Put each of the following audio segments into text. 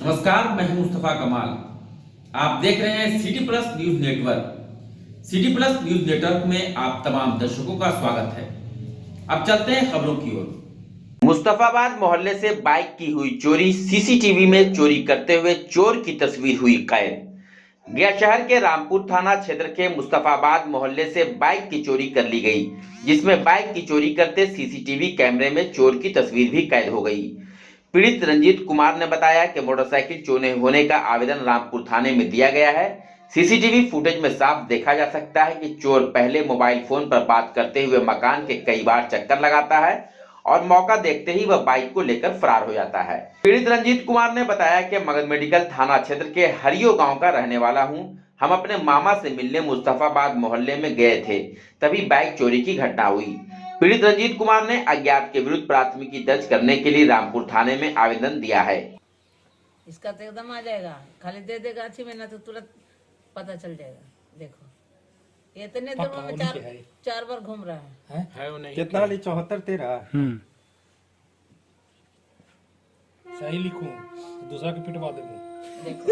नमस्कार, मैं हूं मुस्तफा कमाल। आप देख रहे हैं city plus news network. City plus news network में आप तमाम दर्शकों का स्वागत है। अब चलते हैं खबरों की ओर। मुस्तफाबाद मोहल्ले से बाइक की हुई चोरी, सीसीटीवी में चोरी करते हुए चोर की तस्वीर हुई कैद। गया शहर के रामपुर थाना क्षेत्र के मुस्तफाबाद मोहल्ले से बाइक की चोरी कर ली गई, जिसमें बाइक की चोरी करते सीसीटीवी कैमरे में चोर की तस्वीर भी कैद हो गई। पीड़ित रंजीत कुमार ने बताया कि मोटरसाइकिल चोरी होने का आवेदन रामपुर थाने में दिया गया है। सीसीटीवी फुटेज में साफ देखा जा सकता है कि चोर पहले मोबाइल फोन पर बात करते हुए मकान के कई बार चक्कर लगाता है और मौका देखते ही वह बाइक को लेकर फरार हो जाता है। पीड़ित रंजीत कुमार ने बताया कि मगध मेडिकल थाना क्षेत्र के हरियो गांव का रहने वाला हूं। हम अपने मामा से मिलने मुस्तफाबाद मोहल्ले में गए थे, तभी बाइक चोरी की घटना हुई। पीड़ित रंजीत कुमार ने अज्ञात के विरुद्ध प्राथमिकी दर्ज करने के लिए रामपुर थाने में आवेदन दिया है। इसका तो एकदम आ जाएगा, खाली दे देगा अच्छी में ना तो तुरंत पता चल जाएगा। देखो ये इतने देर में चार बार घूम रहा है। वो नहीं कितना ली 74 13 सही लिखूं दूसरा के पिटवा देबो। देखो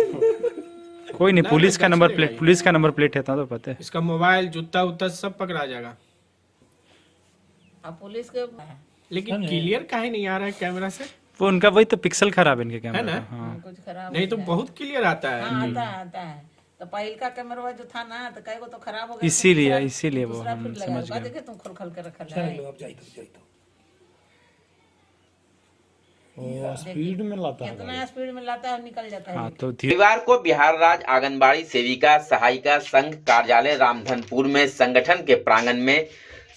कोई नहीं, ना, पुलिस का ना, नंबर चलेगा प्लेट ये। पुलिस का नंबर प्लेट है तो पता है। इसका मोबाइल जूता उता सब पकड़ा जाएगा, अब पुलिस के लेकिन क्लियर काहे नहीं आ रहा है कैमरा से? वो उनका वही तो पिक्सल खराब है इनके कैमरा ना? का। हाँ कुछ खराब नहीं हो तो जाए। बहुत क्लियर आता है। हाँ आता है तो पहल का कैमरा जो था ना तो कई को तो खराब हो गया, इसीलिए वो दूसरा हम फिर समझ लगा गए। देखे तुम खोल खोल के रखा है। अब जाई तो स्पीड में लाता है। कितना स्पीड में लाता है, निकल जाता है। हाँ तो रविवार को बिहार राज्य आंगनबाड़ी सेविका सहायिका संघ कार्यालय रामधनपुर में संगठन के प्रांगण में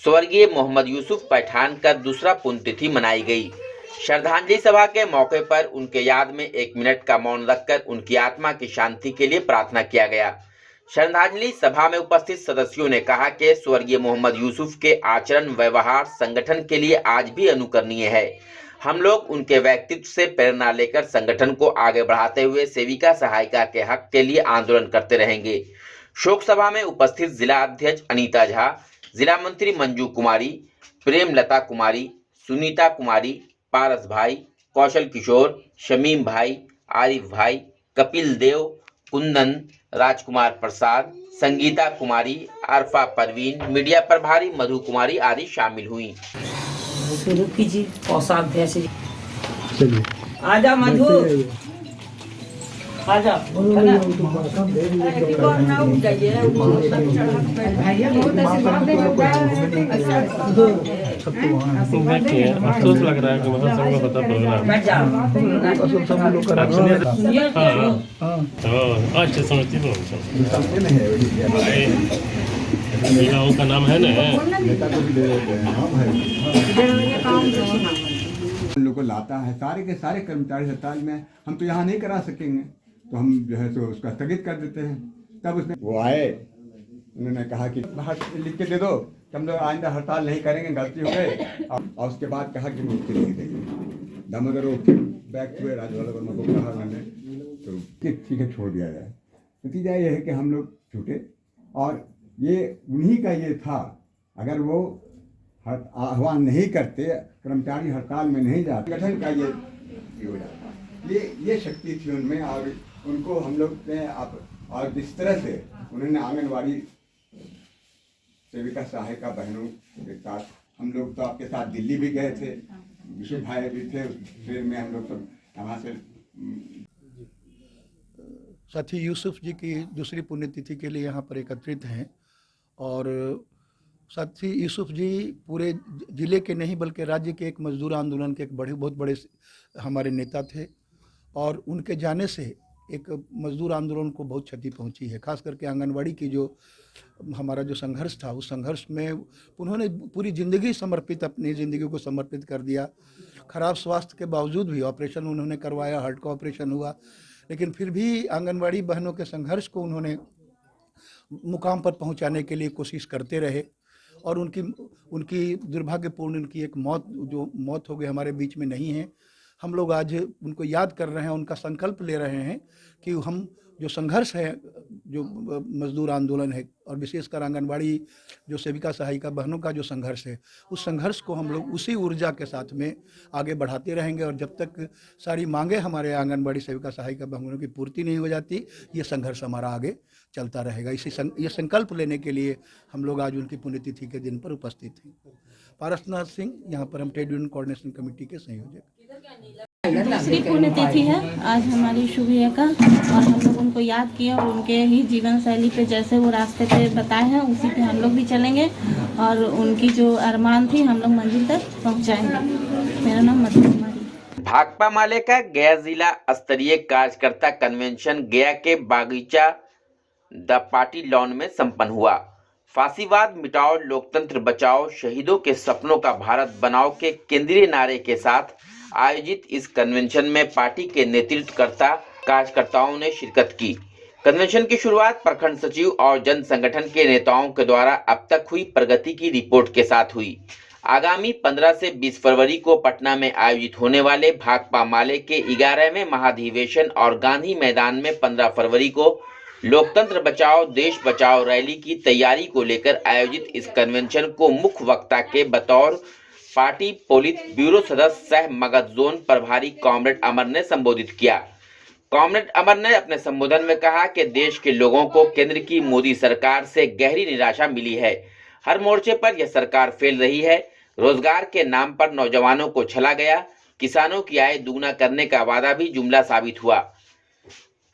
स्वर्गीय मोहम्मद यूसुफ पठान का दूसरा पुण्यतिथि मनाई गई। श्रद्धांजलि सभा के मौके पर उनके याद में 1 मिनट का मौन रखकर उनकी आत्मा की शांति के लिए प्रार्थना किया गया। श्रद्धांजलि सभा में उपस्थित सदस्यों ने कहा कि स्वर्गीय मोहम्मद यूसुफ के आचरण व्यवहार संगठन के लिए आज भी अनुकरणीय है। हम लोग उनके व्यक्तित्व से प्रेरणा लेकर संगठन को आगे बढ़ाते हुए सेविका सहायिका के हक के लिए आंदोलन करते रहेंगे। शोक सभा में उपस्थित जिला अध्यक्ष अनीता झा, जिला मंत्री मंजू कुमारी, प्रेमलता कुमारी, सुनीता कुमारी, पारस भाई, कौशल किशोर, शमीम भाई, आरिफ भाई, कपिल देव, कुंदन, राजकुमार प्रसाद, संगीता कुमारी, अरफा परवीन, मीडिया प्रभारी मधु कुमारी आदि शामिल हुई। शुरू कीजिए कोषाध्यक्ष जी। आजा मधु, आजा है ना? अरे बार ना उठ जाइए, भैया बहुत आशीर्वाद दे रहा है। अफसोस लग रहा है कि वहाँ सबका पता पड़ रहा है। बैठ जाओ, सब लोग कर सुनिए। अच्छा समझती हूँ। महिलाओं का नाम है ना। हम लोग को लाता है, सारे के सारे कर्मचारी हड़ताल में। हम तो यहाँ नहीं करा सकेंगे तो हम जो है तो उसका स्थगित कर देते हैं। तब उसने वो आए, उन्होंने कहा कि बाहर लिख के दे दो, हम लोग आइंदा हड़ताल नहीं करेंगे, गलती हो गई। और उसके बाद कहा कि मुझे लिख देंगे। दामोदर वो फिर बैक हुए, राजवाला वर्मा को कहा मैंने, तो ठीक है छोड़ दिया जाए। नतीजा ये है कि हम लोग छूटे और ये उन्हीं का ये था। अगर वो आह्वान नहीं करते, कर्मचारी हड़ताल में नहीं जाते, संगठन का ये हो जाता। ये शक्ति थी उनमें और उनको हम लोग ने अब और जिस तरह से उन्होंने आंगनवाड़ी सेविका सहायिका बहनों के साथ, हम लोग तो आपके साथ दिल्ली भी गए थे, विशु भाई भी थे उस ट्रेन में, हम लोग सब वहाँ से। साथी यूसुफ जी की दूसरी पुण्यतिथि के लिए यहाँ पर एकत्रित हैं और साथी यूसुफ जी पूरे ज़िले के नहीं बल्कि राज्य के एक मजदूर आंदोलन के एक बहुत बड़े हमारे नेता थे और उनके जाने से एक मजदूर आंदोलन को बहुत क्षति पहुंची है। खास करके आंगनवाड़ी की जो हमारा जो संघर्ष था, उस संघर्ष में उन्होंने पूरी ज़िंदगी समर्पित, अपनी ज़िंदगी को समर्पित कर दिया। खराब स्वास्थ्य के बावजूद भी ऑपरेशन उन्होंने करवाया, हार्ट का ऑपरेशन हुआ, लेकिन फिर भी आंगनवाड़ी बहनों के संघर्ष को उन्होंने मुकाम पर पहुंचाने के लिए कोशिश करते रहे और उनकी दुर्भाग्यपूर्ण उनकी एक मौत हो गई, हमारे बीच में नहीं है। हम लोग आज उनको याद कर रहे हैं, उनका संकल्प ले रहे हैं कि हम जो संघर्ष है, जो मजदूर आंदोलन है और विशेषकर आंगनबाड़ी जो सेविका सहायिका बहनों का जो संघर्ष है, उस संघर्ष को हम लोग उसी ऊर्जा के साथ में आगे बढ़ाते रहेंगे। और जब तक सारी मांगे हमारे आंगनबाड़ी सेविका सहायिका बहनों की पूर्ति नहीं हो जाती, ये संघर्ष हमारा आगे चलता रहेगा। ये संकल्प लेने के लिए हम लोग आज उनकी पुण्यतिथि के दिन पर उपस्थित हैं। पारसनाथ सिंह, यहाँ पर हम ट्रेड यूनियन कोऑर्डिनेशन कमेटी के संयोजक। दूसरी पुण्यतिथि है आज हमारी शुभ का, और हम लोग उनको याद किए और उनके ही जीवन शैली पे जैसे वो रास्ते पे बताए हैं उसी पे हम लोग भी चलेंगे और उनकी जो अरमान थी हम लोग मंजिल तक पहुंचाएंगे। मेरा नाम मधु कुमारी। भाकपा माले का गया जिला स्तरीय कार्यकर्ता कन्वेंशन गया के बागीचा द पार्टी लॉन में संपन्न हुआ। फांसीवाद मिटाओ, लोकतंत्र बचाओ, शहीदों के सपनों का भारत बनाओ के केंद्रीय नारे के साथ आयोजित इस कन्वेंशन में पार्टी के नेतृत्वकर्ता कार्यकर्ताओं ने शिरकत की। कन्वेंशन की शुरुआत प्रखंड सचिव और जन संगठन के नेताओं के द्वारा अब तक हुई प्रगति की रिपोर्ट के साथ हुई। आगामी 15 से 20 फरवरी को पटना में आयोजित होने वाले भाकपा माले के 11वें महाधिवेशन और गांधी मैदान में 15 फरवरी को लोकतंत्र बचाओ देश बचाओ रैली की तैयारी को लेकर आयोजित इस कन्वेंशन को मुख्य वक्ता के बतौर पार्टी पोलित ब्यूरो सदस्य सह मगध जोन प्रभारी कॉमरेड अमर ने संबोधित किया। कॉमरेड अमर ने अपने संबोधन में कहा कि देश के लोगों को केंद्र की मोदी सरकार से गहरी निराशा मिली है। हर मोर्चे पर यह सरकार फेल रही है। रोजगार के नाम पर नौजवानों को छला गया। किसानों की आय दुगना करने का वादा भी जुमला साबित हुआ।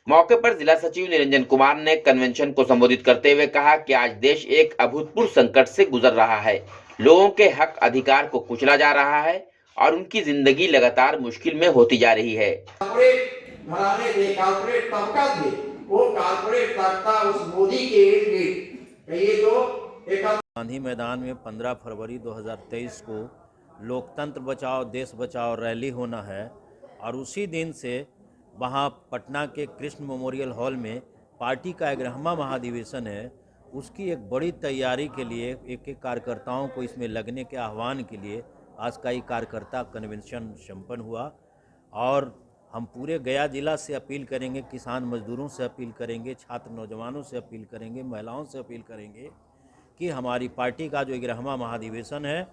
मौके पर जिला सचिव निरंजन कुमार ने कन्वेंशन को संबोधित करते हुए कहा कि आज देश एक अभूतपूर्व संकट से गुजर रहा है। लोगों के हक अधिकार को कुचला जा रहा है और उनकी जिंदगी लगातार मुश्किल में होती जा रही है। घराने थे, कारपोरेट तबका थे, वो कारपोरेट तबका उस मोदी के इर्द-गिर्द ये तो एक गांधी मैदान में 15 फरवरी 2023 को लोकतंत्र बचाओ देश बचाओ रैली होना है और उसी दिन से वहाँ पटना के कृष्ण मेमोरियल हॉल में पार्टी का 11वां महाधिवेशन है। उसकी एक बड़ी तैयारी के लिए एक कार्यकर्ताओं को इसमें लगने के आह्वान के लिए आज का ये कार्यकर्ता कन्वेंशन संपन्न हुआ। और हम पूरे गया जिला से अपील करेंगे, किसान मजदूरों से अपील करेंगे, छात्र नौजवानों से अपील करेंगे, महिलाओं से अपील करेंगे कि हमारी पार्टी का जो 11वां महाधिवेशन है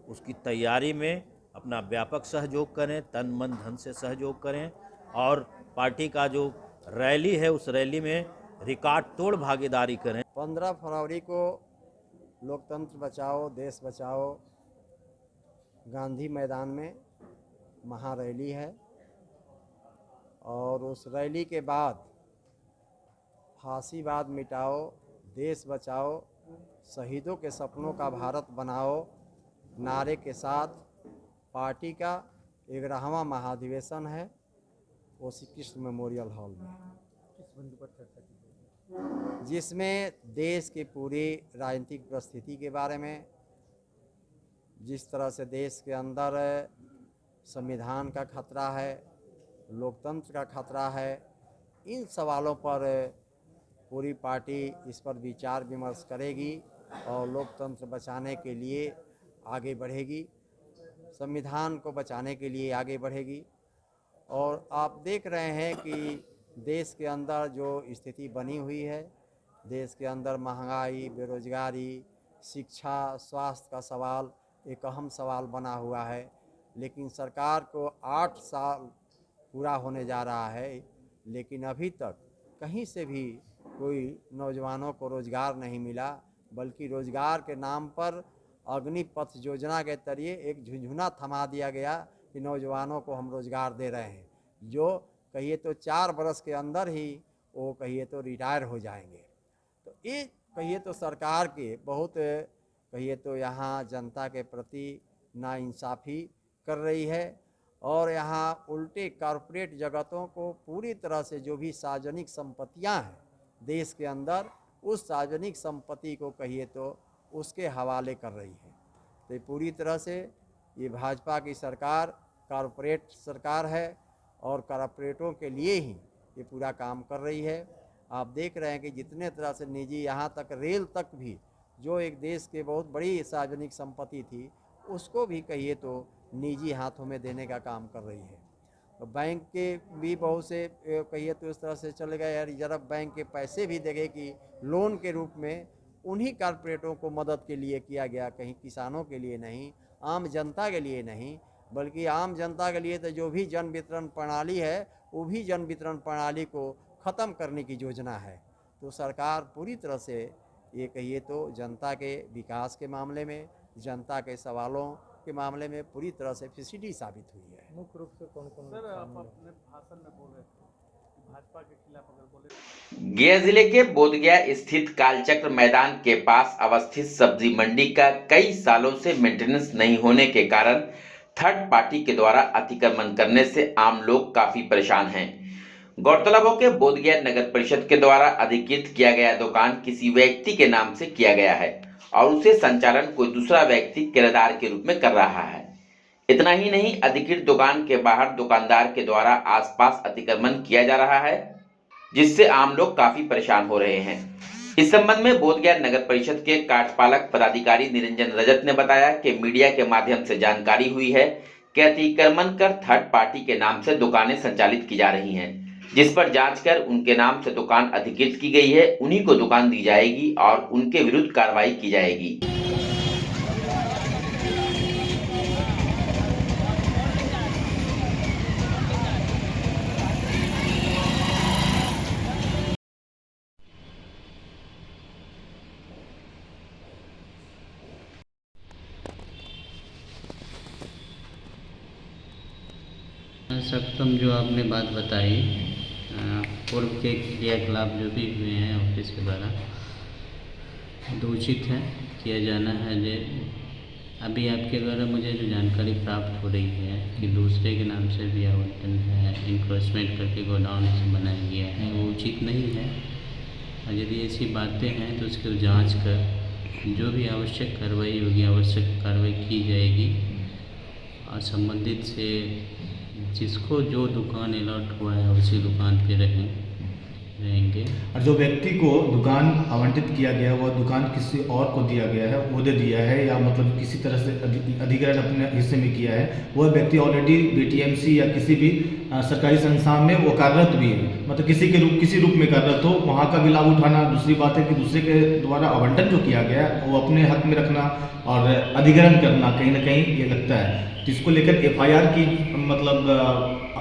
उसकी तैयारी में अपना व्यापक सहयोग करें, तन मन धन से सहयोग करें और पार्टी का जो रैली है उस रैली में रिकॉर्ड तोड़ भागीदारी करें। 15 फरवरी को लोकतंत्र बचाओ देश बचाओ गांधी मैदान में महारैली है और उस रैली के बाद फांसीवाद मिटाओ देश बचाओ शहीदों के सपनों का भारत बनाओ नारे के साथ पार्टी का 11वां महाधिवेशन है वो श्री कृष्ण मेमोरियल हॉल में, जिसमें देश की पूरी राजनीतिक परिस्थिति के बारे में, जिस तरह से देश के अंदर संविधान का खतरा है, लोकतंत्र का खतरा है, इन सवालों पर पूरी पार्टी इस पर विचार विमर्श करेगी और लोकतंत्र बचाने के लिए आगे बढ़ेगी, संविधान को बचाने के लिए आगे बढ़ेगी। और आप देख रहे हैं कि देश के अंदर जो स्थिति बनी हुई है, देश के अंदर महंगाई, बेरोजगारी, शिक्षा, स्वास्थ्य का सवाल एक अहम सवाल बना हुआ है। लेकिन सरकार को 8 साल पूरा होने जा रहा है, लेकिन अभी तक कहीं से भी कोई नौजवानों को रोज़गार नहीं मिला, बल्कि रोज़गार के नाम पर अग्निपथ योजना के जरिए एक झुंझुना थमा दिया गया कि नौजवानों को हम रोज़गार दे रहे हैं, जो कहिए तो 4 बरस के अंदर ही वो कहिए तो रिटायर हो जाएंगे। तो ये कहिए तो सरकार के बहुत कहिए तो यहाँ जनता के प्रति नाइंसाफ़ी कर रही है और यहाँ उल्टे कॉरपोरेट जगतों को पूरी तरह से जो भी सार्वजनिक संपत्तियाँ हैं देश के अंदर, उस सार्वजनिक संपत्ति को कहिए तो उसके हवाले कर रही है। तो पूरी तरह से ये भाजपा की सरकार कॉरपोरेट सरकार है और कॉरपोरेटों के लिए ही ये पूरा काम कर रही है। आप देख रहे हैं कि जितने तरह से निजी, यहाँ तक रेल तक भी जो एक देश के बहुत बड़ी सार्वजनिक संपत्ति थी उसको भी कहिए तो निजी हाथों में देने का काम कर रही है। बैंक के भी बहुत से कहिए तो इस तरह से चलेगा यार, रिजर्व बैंक के पैसे भी देंगे कि लोन के रूप में उन्हीं कारपोरेटों को मदद के लिए किया गया, कहीं किसानों के लिए नहीं, आम जनता के लिए नहीं, बल्कि आम जनता के लिए तो जो भी जन वितरण प्रणाली है वो भी जन वितरण प्रणाली को ख़त्म करने की योजना है। तो सरकार पूरी तरह से ये कहिए तो जनता के विकास के मामले में, जनता के सवालों के मामले में पूरी तरह से फिसडी साबित हुई है। मुख्य रूप से कौन कौन सर आप अपने भाषण में बोल रहे थे भाजपा के खिलाफ अगर बोले? गया जिले के बोधगया स्थित कालचक्र मैदान के पास अवस्थित सब्जी मंडी का कई सालों से मेंटेनेंस नहीं होने के कारण थर्ड पार्टी के द्वारा अतिक्रमण करने से आम लोग काफी परेशान हैं। गौरतलब हो कि बोधगया नगर परिषद के द्वारा अधिकृत किया गया दुकान किसी व्यक्ति के नाम से किया गया है और उसे संचालन कोई दूसरा व्यक्ति किराएदार के रूप में कर रहा है। इतना ही नहीं, अधिकृत दुकान के बाहर दुकानदार के द्वारा आसपास अतिक्रमण किया जा रहा है, जिससे आम लोग काफी परेशान हो रहे हैं। इस संबंध में बोधगया नगर परिषद के कार्यपालक पदाधिकारी निरंजन रजत ने बताया कि मीडिया के माध्यम से जानकारी हुई है कि अतिक्रमण कर थर्ड पार्टी के नाम से दुकानें संचालित की जा रही हैं, जिस पर जांच कर उनके नाम से दुकान अधिकृत की गई है, उन्हीं को दुकान दी जाएगी और उनके विरुद्ध कार्रवाई की जाएगी। सप्तम जो आपने बात बताई, पूर्व के क्रियाकलाप जो भी हुए हैं ऑफिस के द्वारा तो उचित है, किया जाना है। जो अभी आपके द्वारा मुझे जो जानकारी प्राप्त हो रही है कि दूसरे के नाम से भी आवंटन है, इंक्रोचमेंट करके गोडाउन बनाया गया है, वो उचित नहीं है। और यदि ऐसी बातें हैं तो उसकी जांच कर जो भी आवश्यक कार्रवाई होगी आवश्यक कार्रवाई की जाएगी और संबंधित से जिसको जो दुकान अलॉट हुआ है उसी दुकान पे रहेंगे। और जो व्यक्ति को दुकान आवंटित किया गया वह दुकान किसी और को दिया गया है, वो दे दिया है या मतलब किसी तरह से अधिग्रहण अपने हिस्से में किया है, वह व्यक्ति ऑलरेडी बीटीएमसी या किसी भी सरकारी संस्थान में वो कार्यरत भी है, मतलब किसी रूप में कार्यरत हो, वहाँ का भी लाभ उठाना। दूसरी बात है कि दूसरे के द्वारा आवंटन जो किया गया वो अपने हक में रखना और अधिग्रहण करना कहीं ना कहीं ये लगता है। जिसको लेकर एफआईआर की मतलब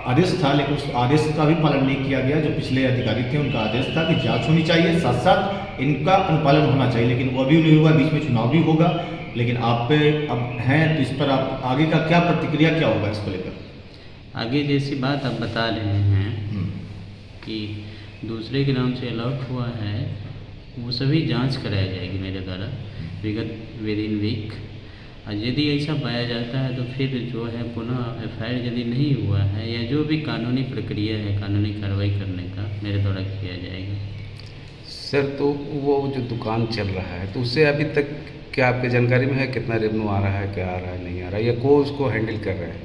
आदेश था, लेकिन उस आदेश का भी पालन नहीं किया गया। जो पिछले अधिकारी थे उनका आदेश था कि जांच होनी चाहिए, साथ साथ इनका अनुपालन होना चाहिए, लेकिन वो भी नहीं हुआ। बीच में चुनाव भी होगा, लेकिन आप पे अब हैं तो इस पर आप आगे का क्या प्रतिक्रिया क्या होगा इसको लेकर? आगे जैसी बात आप बता रहे हैं कि दूसरे के नाम से अलॉट हुआ है, वो सभी जांच कराई जाएगी मेरे द्वारा विद इन वीक। और यदि ऐसा पाया जाता है तो फिर जो है पुनः एफआईआर यदि नहीं हुआ है या जो भी कानूनी प्रक्रिया है कानूनी कार्रवाई करने का मेरे द्वारा किया जाएगा। सर, तो वो जो दुकान चल रहा है तो उससे अभी तक क्या आपके जानकारी में है कितना रेवेन्यू आ रहा है, क्या आ रहा है, नहीं आ रहा है, या को उसको हैंडल कर रहे हैं,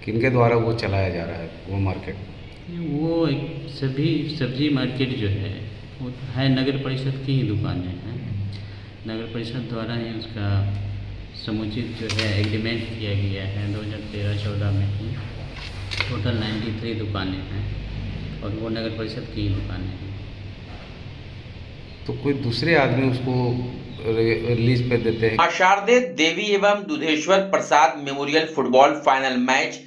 किनके द्वारा वो चलाया जा रहा है वो मार्केट? वो एक सब्जी मार्केट जो है वो है नगर परिषद की ही दुकानें हैं। नगर परिषद द्वारा ही उसका समुचित जो है एग्रीमेंट किया गया है 2013-14 में ही। टोटल 93 दुकानें हैं और वो नगर परिषद की ही दुकानें हैं। तो कोई दूसरे आदमी उसको रिलीज पे देते हैं। शारदे देवी एवं Dudheshwar Prasad memorial football final match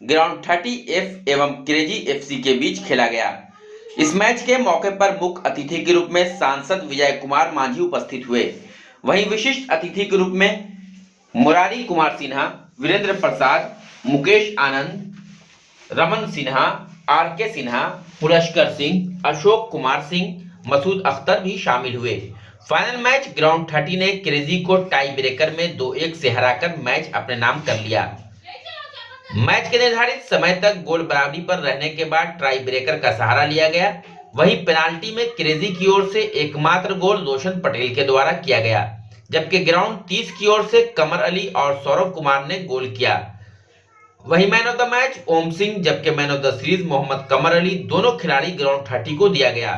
ground 30F एवं क्रेजी FC के बीच खेला गया। इस मैच के मौके पर मुख्य अतिथि के रूप में सांसद विजय कुमार मांझी उपस्थित हुए। वहीं विशिष्ट अतिथि के रूप में मुरारी कुमार सिन्हा, वीरेंद्र प्रसाद, मुकेश आनंद, रमन सिन्हा, RK सिन्हा, पुरस्कर सिंह, अशोक कुमार सिंह, मसूद अख्तर भी शामिल हुए। फाइनल मैच ग्राउंड 30 ने क्रेजी को टाई ब्रेकर में 2-1 से हराकर मैच अपने नाम कर लिया। मैच के निर्धारित समय तक गोल बराबरी पर रहने के बाद टाई ब्रेकर का सहारा लिया गया। वहीं पेनाल्टी में क्रेजी की ओर से एकमात्र गोल रोशन पटेल के द्वारा किया गया, जबकि ग्राउंड 30 की ओर से कमर अली और सौरभ कुमार ने गोल किया। वहीं man of the match Om Singh, जबकि man of the series Mohammad Kamar Ali, दोनों खिलाड़ी ग्राउंड 30 को दिया गया।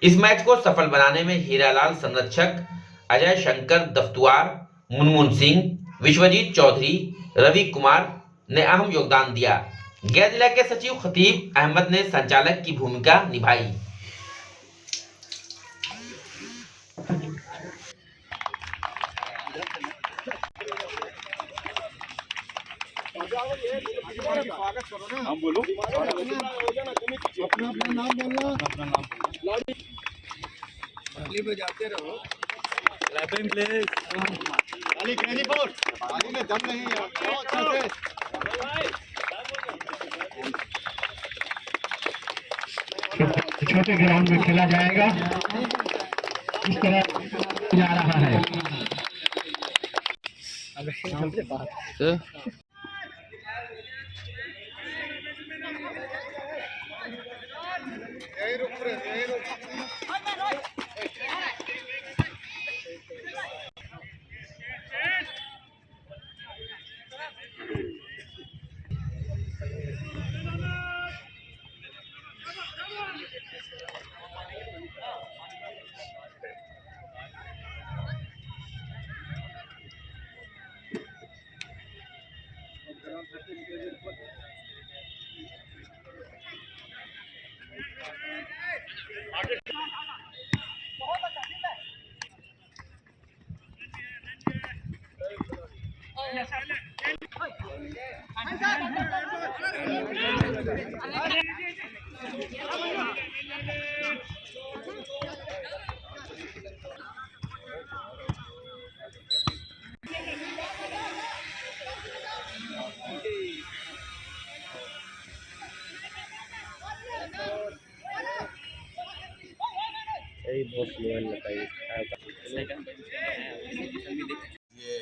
इस मैच को सफल बनाने में हीरालाल संरक्षक, अजय शंकर दफ्तुआर, मुनमुन सिंह, विश्वजीत चौधरी, रवि कुमार ने अहम योगदान दिया। गया जिला के सचिव खतीब अहमद ने संचालक की भूमिका निभाई। हम बोलो अपना नाम बोलना, अपना नाम बजाते रहो। Clapping please. खाली क्रेजी बोर्ड, खाली में दम नहीं है। अच्छा से छोटे ग्राउंड में खेला जाएगा, इस तरह जा रहा है। ये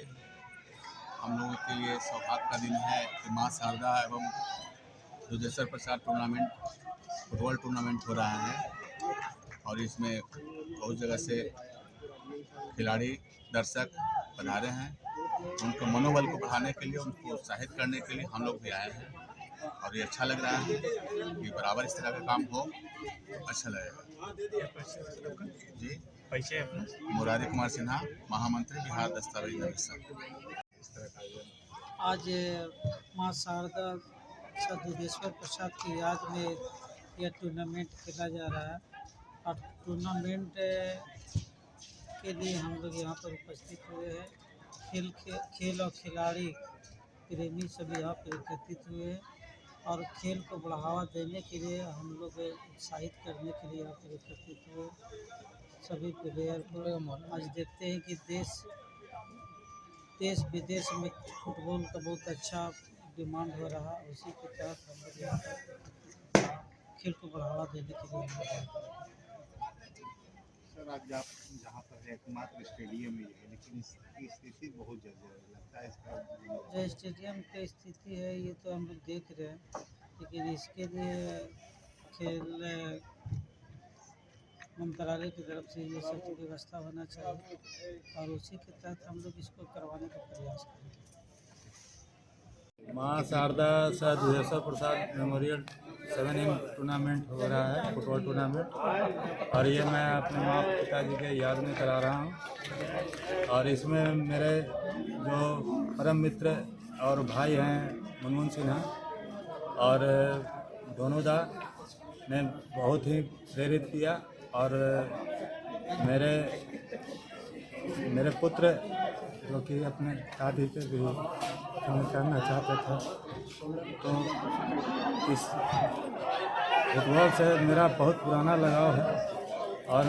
हम लोगों के लिए सौभाग्य का दिन है कि माँ शारदा एवं दुधेश्वर प्रसाद टूर्नामेंट फुटबॉल टूर्नामेंट हो रहा है और इसमें बहुत जगह से खिलाड़ी दर्शक पधारे हैं। उनके मनोबल को बढ़ाने के लिए, उनको उत्साहित करने के लिए हम लोग भी आए हैं और ये अच्छा लग रहा है कि बराबर इस तरह का काम हो, अच्छा लगेगा। जी पैसे मुरारी कुमार सिन्हा, महामंत्री बिहार दस्तावेज निरीक्षक। आज माँ शारदा दुधेश्वर प्रसाद की याद में यह टूर्नामेंट खेला जा रहा है और टूर्नामेंट के लिए हम लोग यहाँ पर उपस्थित हुए हैं। खेल और खिलाड़ी प्रेमी सभी यहाँ पर एकत्रित हुए हैं और खेल को बढ़ावा देने के लिए हम लोग उत्साहित करने के लिए यहाँ पर एकत्रित हुए सभी प्लेयर को। आज देखते हैं कि देश विदेश में फुटबॉल का बहुत अच्छा डिमांड हो रहा है, उसी के तहत हम लोग यहाँ पर खेल को बढ़ावा देने के लिए। सर आज आप जहाँ पर एकमात्र स्टेडियम ही है, लेकिन इसकी स्थिति बहुत जर्जर लगता है। इसका जो स्टेडियम की स्थिति है ये तो हम लोग देख रहे हैं, लेकिन इसके लिए खेल मंत्रालय की तरफ से ये सब व्यवस्था होना चाहिए और उसी के तहत हम लोग इसको करवाने का प्रयास करेंगे। माँ शारदा दुधेश्वर प्रसाद मेमोरियल 7 टूर्नामेंट हो रहा है, फुटबॉल टूर्नामेंट, और ये मैं अपने माँ पिताजी के याद में करा रहा हूँ। और इसमें मेरे जो परम मित्र और भाई हैं मनमोहन सिन्हा और दोनों दा ने बहुत ही प्रेरित किया और मेरे पुत्र जो कि अपने शादी पे भी करना चाहते थे, तो इस फुटबॉल से मेरा बहुत पुराना लगाव है और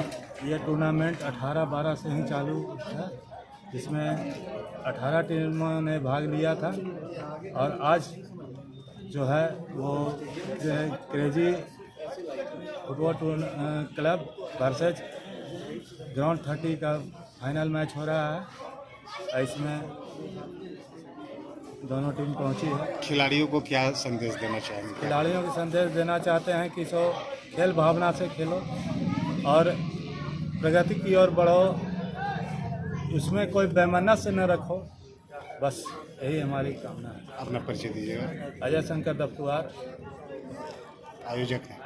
ये टूर्नामेंट 18-12 से ही चालू है, जिसमें 18 टीमों ने भाग लिया था और आज जो है वो crazy football club versus ground 30 का फाइनल मैच हो रहा है। इसमें दोनों टीम पहुंची है। खिलाड़ियों को क्या संदेश देना चाहेंगे? खिलाड़ियों को संदेश देना चाहते हैं कि सो खेल भावना से खेलो और प्रगति की ओर बढ़ो, उसमें कोई बेमनस न रखो, बस यही हमारी कामना है। अपना परिचय दीजिएगा। अजय शंकर दफ्तुआर आयोजक है।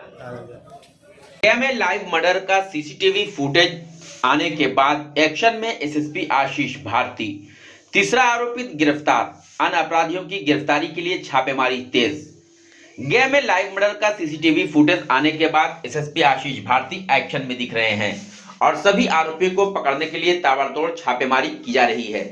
गया में लाइव मर्डर का सीसीटीवी फुटेज आने के बाद एक्शन में एसएसपी आशीष भारती। तीसरा आरोपित गिरफ्तार। अन्य अपराधियों की गिरफ्तारी के लिए छापेमारी तेज। गया में लाइव मर्डर का सीसीटीवी फुटेज आने के बाद एसएसपी आशीष भारती एक्शन में दिख रहे हैं और सभी आरोपियों को पकड़ने के लिए ताबड़तोड़ छापेमारी की जा रही है।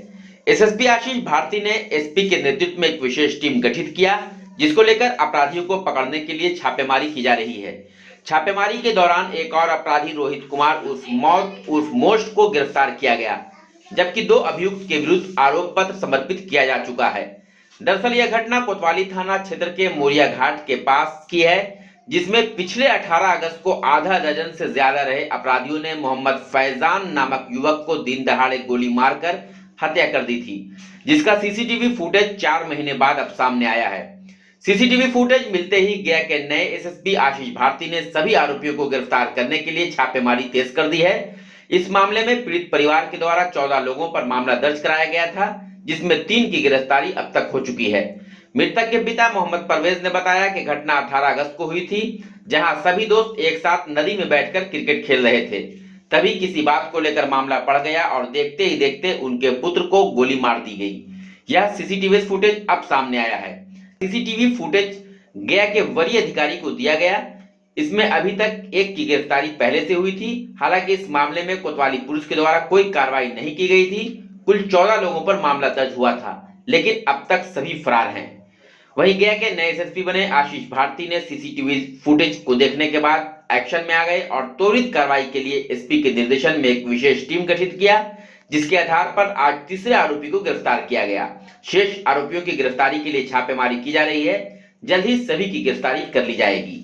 एसएसपी आशीष भारती ने एसपी के नेतृत्व में एक विशेष टीम गठित किया, जिसको लेकर अपराधियों को पकड़ने के लिए छापेमारी की जा रही है। छापेमारी के दौरान एक और अपराधी रोहित कुमार उर्फ मोस्ट को गिरफ्तार किया गया, जबकि 2 अभियुक्त के विरुद्ध आरोप पत्र समर्पित किया जा चुका है। दरअसल यह घटना कोतवाली थाना क्षेत्र के मोरिया घाट के पास की है, जिसमें पिछले 18 अगस्त को आधा दर्जन से ज्यादा रहे अपराधियों ने मोहम्मद फैजान नामक युवक को दिन दहाड़े गोली मारकर हत्या कर दी थी, जिसका सीसीटीवी फुटेज 4 महीने बाद अब सामने आया है। सीसीटीवी फुटेज मिलते ही गया के नए एसएसपी आशीष भारती ने सभी आरोपियों को गिरफ्तार करने के लिए छापेमारी तेज कर दी है। इस मामले में पीड़ित परिवार के द्वारा 14 लोगों पर मामला दर्ज कराया गया था, जिसमें 3 की गिरफ्तारी अब तक हो चुकी है। मृतक के पिता मोहम्मद परवेज ने बताया कि घटना 18 अगस्त को हुई थी, जहां सभी दोस्त एक साथ नदी में बैठकर क्रिकेट खेल रहे थे। तभी किसी बात को लेकर मामला बढ़ गया और देखते ही देखते उनके पुत्र को गोली मार दी गई। यह सीसीटीवी फुटेज अब सामने आया है। सीसीटीवी फुटेज गया के वरीय अधिकारी को दिया गया। इसमें अभी तक 1 की गिरफ्तारी पहले से हुई थी। हालांकि इस मामले में कोतवाली पुलिस के द्वारा कोई कार्रवाई नहीं की गई थी। कुल 14 लोगों पर मामला दर्ज हुआ था, लेकिन अब तक सभी फरार हैं। वहीं गया के नए एसएसपी बने आशीष भारती ने सीसीटीवी फुटेज को देखने के बाद एक्शन में आ गए और त्वरित कार्रवाई के लिए एसपी के निर्देशन में एक विशेष टीम गठित किया, जिसके आधार पर आज तीसरे आरोपी को गिरफ्तार किया गया। शेष आरोपियों की गिरफ्तारी के लिए छापेमारी की जा रही है। जल्द ही सभी की गिरफ्तारी कर ली जाएगी।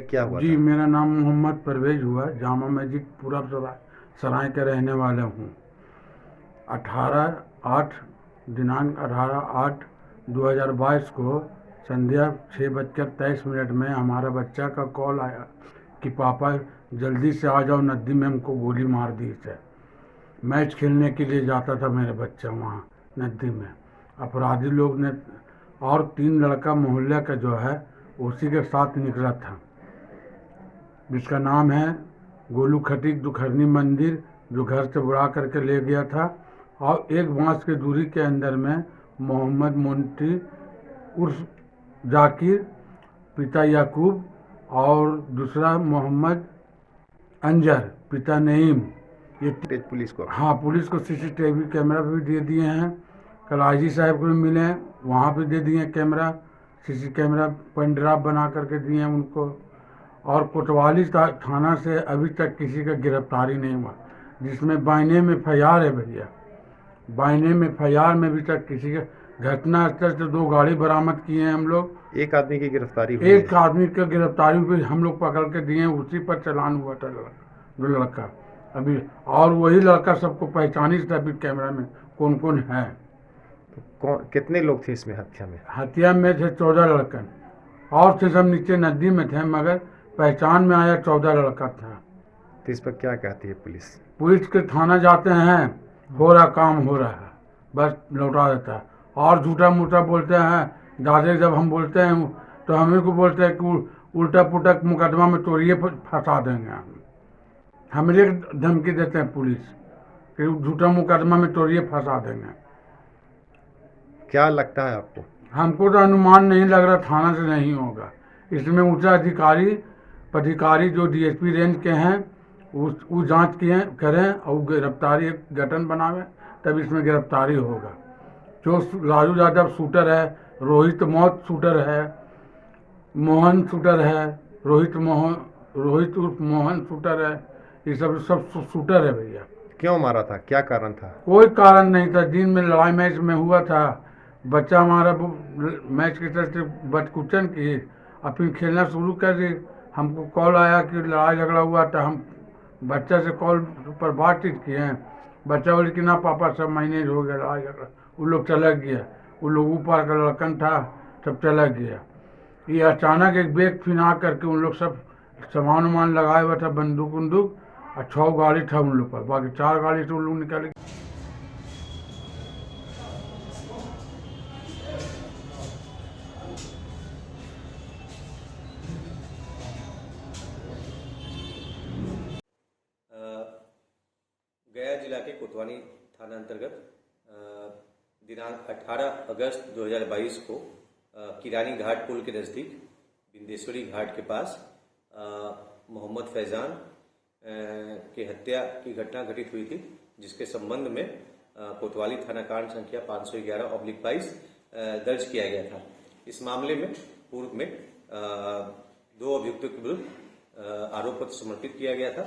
क्या हुआ जी, मेरा नाम मोहम्मद परवेज हुआ, जामा मस्जिद पूरा सराय के रहने वाले हूँ। दिनांक 18/8/2022 को संध्या 6:23 में हमारा बच्चा का कॉल आया कि पापा जल्दी से आ जाओ, नदी में हमको गोली मार दी है। मैच खेलने के लिए जाता था मेरा बच्चा वहाँ नदी में। अपराधी लोग ने और 3 लड़का मोहल्ले का जो है उसी के साथ निकला था, जिसका नाम है गोलू खटीक दुखरनी मंदिर, जो घर से बुला करके ले गया था। और 1 बांस की दूरी के अंदर में मोहम्मद मोन्टी उर्फ जाकिर, पिता याकूब, और दूसरा मोहम्मद अंजर, पिता नईम। ये पुलिस को पुलिस को सीसीटीवी कैमरा भी दे दिए हैं। कल आईजी साहब को भी मिले, वहाँ भी दे दिए camera, CC camera pen drive बना करके दिए उनको। और कोतवाली थाना से अभी तक किसी का गिरफ्तारी नहीं हुआ, जिसमें बाइने में FIR है भैया। बाइने में FIR में अभी तक किसी का घटनास्थल से 2 गाड़ी बरामद किए हैं हम लोग। 1 आदमी की गिरफ्तारी हुई। 1 आदमी का गिरफ्तारी हुई, हम लोग पकड़ के दिए, उसी पर चालान हुआ था लड़का अभी। और वही लड़का सबको पहचानी था अभी कैमरा में कौन कौन है। तो कितने लोग थे इसमें हत्या में? हत्या में थे 14 लड़कन, और थे सब नीचे नदी में थे, मगर पहचान में आया 14 लड़का था। तो इस पर क्या कहती है पुलिस? पुलिस के थाना जाते हैं, हो रहा काम हो रहा है, बस लौटा देता है। और झूठा मूठा बोलते हैं। ज़्यादा जब हम बोलते हैं तो हमें को बोलते हैं कि उल्टा पुल्टा मुकदमा में तोड़िए फंसा देंगे। हमें धमकी देते हैं पुलिस कि झूठा मुकदमा में तोड़िए फंसा देंगे। क्या लगता है आपको? हमको तो अनुमान नहीं लग रहा थाना से नहीं होगा। इसमें ऊंचा अधिकारी जो DSP रेंज के हैं वो जांच करें और गिरफ्तारी गठन बनावे, तब इसमें गिरफ्तारी होगा। जो राजू यादव शूटर है, रोहित मौत शूटर है, मोहन शूटर है, रोहित उर्फ मोहन शूटर है, ये सब शूटर है भैया। क्यों मारा था? क्या कारण था? कोई कारण नहीं था। दिन में लड़ाई मैच में हुआ था, बच्चा हमारा मैच की तरफ से बदकुचन की, और फिर खेलना शुरू कर दी। हमको कॉल आया कि लड़ाई झगड़ा हुआ था। हम बच्चा से कॉल पर बातचीत किए हैं। बच्चा बोले कि ना पापा सब मैनेज हो गया, लड़ाई झगड़ा। वो लोग चला गया, वो लोग ऊपर का लड़कन था, सब चला गया। ये अचानक एक बैग फिना करके उन लोग सब सामान वामान लगाए हुआ था, बंदूक वंदूक, और 6 गाड़ी था उन लोग पर, बाकी 4 गाड़ी से उन लोग निकल गए। जिला के कोतवाली थाना अंतर्गत दिनांक 18 अगस्त 2022 को किरानी घाट पुल के नज़दीक बिंदेश्वरी घाट के पास मोहम्मद फैज़ान की हत्या की घटना घटित हुई थी, जिसके संबंध में कोतवाली थाना कांड संख्या 511/22 दर्ज किया गया था। इस मामले में पूर्व में 2 अभियुक्तों के विरुद्ध आरोप पत्र समर्पित किया गया था,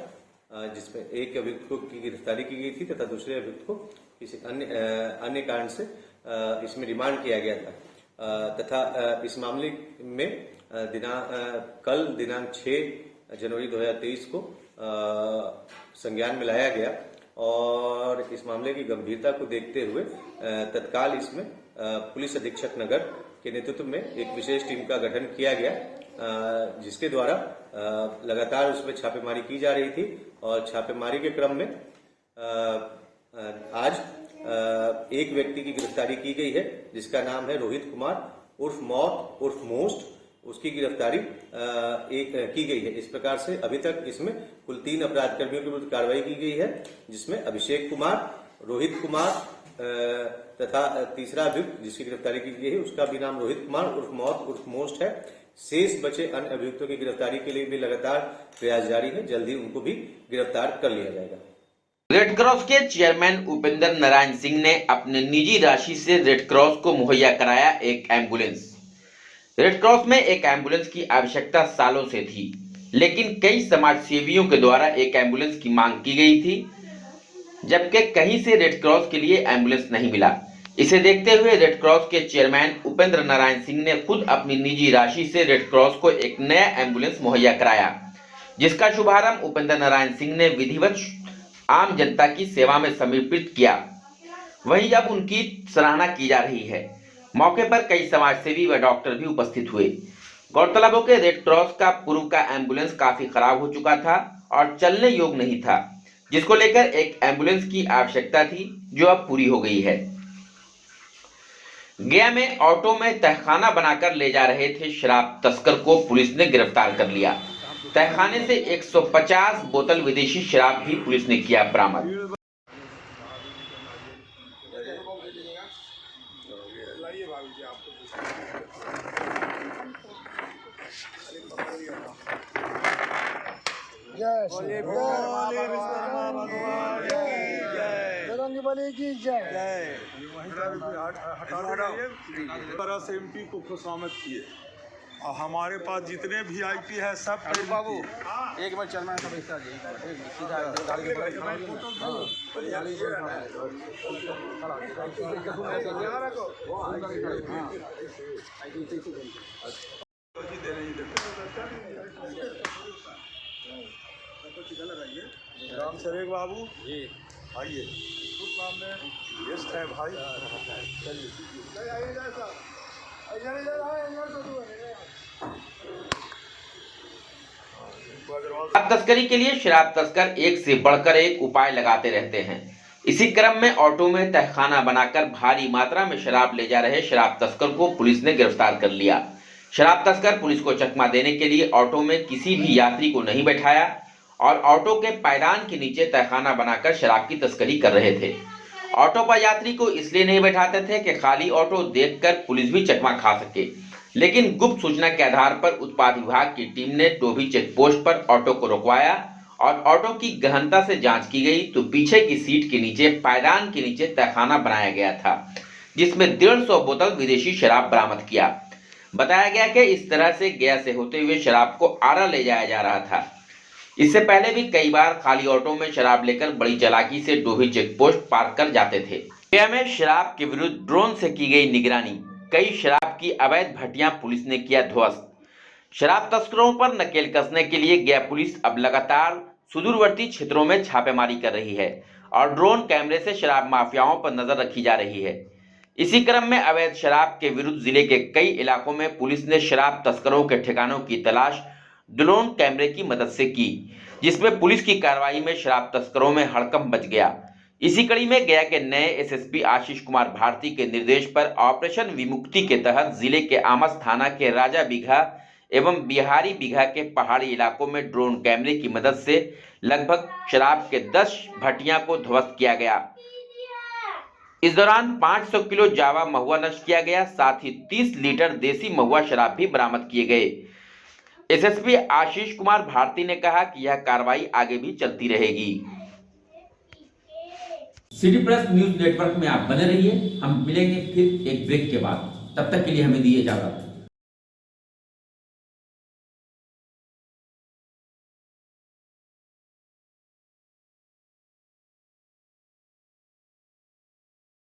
जिसमें एक अभियुक्त को की गिरफ्तारी की गई थी तथा दूसरे अभियुक्त को किसी अन्य कारण से इसमें रिमांड किया गया था तथा इस मामले में कल दिनांक 6 जनवरी 2023 को संज्ञान में लाया गया और इस मामले की गंभीरता को देखते हुए तत्काल इसमें पुलिस अधीक्षक नगर के नेतृत्व में एक विशेष टीम का गठन किया गया, जिसके द्वारा लगातार उसमें छापेमारी की जा रही थी और छापेमारी के क्रम में आज एक व्यक्ति की गिरफ्तारी की गई है, जिसका नाम है रोहित कुमार उर्फ मौत उर्फ मोस्ट। उसकी गिरफ्तारी की गई है। इस प्रकार से अभी तक इसमें कुल 3 अपराध कर्मियों के विरुद्ध कार्रवाई की गई है, जिसमें अभिषेक कुमार, रोहित कुमार तथा तीसरा अभियुक्त जिसकी गिरफ्तारी की गई है उसका भी नाम रोहित कुमार उर्फ मौत उर्फ मोस्ट है। शेष बचे अन्य अभियुक्तों की गिरफ्तारी के लिए भी लगातार प्रयास जारी है, जल्दी उनको भी गिरफ्तार कर लिया जाएगा। रेड क्रॉस के चेयरमैन उपेंद्र नारायण सिंह ने अपने निजी राशि से रेड क्रॉस को मुहैया कराया एक एम्बुलेंस। रेड क्रॉस में एक एम्बुलेंस की आवश्यकता सालों से थी, लेकिन कई समाज सेवियों के द्वारा एक एम्बुलेंस की मांग की गई थी, जबकि कहीं से रेड क्रॉस के लिए एम्बुलेंस नहीं मिला। इसे देखते हुए रेड क्रॉस के चेयरमैन उपेंद्र नारायण सिंह ने खुद अपनी निजी राशि से रेड क्रॉस को एक नया एम्बुलेंस मुहैया कराया, जिसका शुभारंभ उपेंद्र नारायण सिंह ने विधिवत आम जनता की सेवा में समर्पित किया। वहीं अब उनकी सराहना की जा रही है। मौके पर कई समाजसेवी व डॉक्टर भी उपस्थित हुए। गौरतलब हो कि रेड क्रॉस का पूर्व का एम्बुलेंस काफी खराब हो चुका था और चलने योग्य नहीं था, जिसको लेकर एक एम्बुलेंस की आवश्यकता थी, जो अब पूरी हो गई है। गया में ऑटो में तहखाना बनाकर ले जा रहे थे शराब तस्कर को पुलिस ने गिरफ्तार कर लिया। तहखाने से 150 बोतल विदेशी शराब भी पुलिस ने किया बरामद। से एमपी को खुशामद किए और हमारे पास जितने VIP है सब बाबू एक बार चलना सब सीधा राम सरेग बाबू आइए, कुछ मामले गेस्ट है भाई, शराब तस्करी के लिए शराब तस्कर एक से बढ़कर एक उपाय लगाते रहते हैं। इसी क्रम में ऑटो में तहखाना बनाकर भारी मात्रा में शराब ले जा रहे शराब तस्कर को पुलिस ने गिरफ्तार कर लिया। शराब तस्कर पुलिस को चकमा देने के लिए ऑटो में किसी भी यात्री को नहीं बैठाया और ऑटो के पायदान के नीचे तहखाना बनाकर शराब की तस्करी कर रहे थे। ऑटो पर यात्री को इसलिए नहीं बैठाते थे कि खाली ऑटो देखकर पुलिस भी चकमा खा सके, लेकिन गुप्त सूचना के आधार पर उत्पाद विभाग की टीम ने डोभी चेक पोस्ट पर ऑटो को रुकवाया और ऑटो की गहनता से जांच की गई तो पीछे की सीट के नीचे पायदान के नीचे तहखाना बनाया गया था, जिसमें 150 बोतल विदेशी शराब बरामद किया। बताया गया कि इस तरह से गया से होते हुए शराब को आरा ले जाया जा रहा था। इससे पहले भी कई बार खाली ऑटो में शराब लेकर बड़ी चालाकी से डोभी चेक पोस्ट पार कर जाते थे। गया में शराब के विरुद्ध ड्रोन से की गई निगरानी, कई शराब की अवैध भट्टियां पुलिस ने किया ध्वस्त। शराब तस्करों पर नकेल कसने के लिए गया पुलिस अब लगातार सुदूरवर्ती क्षेत्रों में छापेमारी कर रही है और ड्रोन कैमरे से शराब माफियाओं पर नजर रखी जा रही है। इसी क्रम में अवैध शराब के विरुद्ध जिले के कई इलाकों में पुलिस ने शराब तस्करों के ठिकानों की तलाश ड्रोन कैमरे की मदद से की, जिसमें पुलिस की कार्रवाई में शराब तस्करों में हड़कंप मच गया। इसी कड़ी में गया के नए एसएसपी आशीष कुमार भारती के निर्देश पर ऑपरेशन विमुक्ति के तहत जिले के आमस थाना के राजा बीघा एवं बिहारी बीघा के पहाड़ी इलाकों में ड्रोन कैमरे की मदद से लगभग शराब के 10 भट्टियां को ध्वस्त किया गया। इस दौरान 500 किलो जावा महुआ नष्ट किया गया, साथ ही 30 लीटर देसी महुआ शराब भी बरामद किए गए। एसएसपी आशीष कुमार भारती ने कहा कि यह कार्रवाई आगे भी चलती रहेगी। सिटी प्लस न्यूज नेटवर्क में आप बने रहिए, हम मिलेंगे फिर एक ब्रेक के बाद। तब तक के लिए हमें दीजिए इजाजत।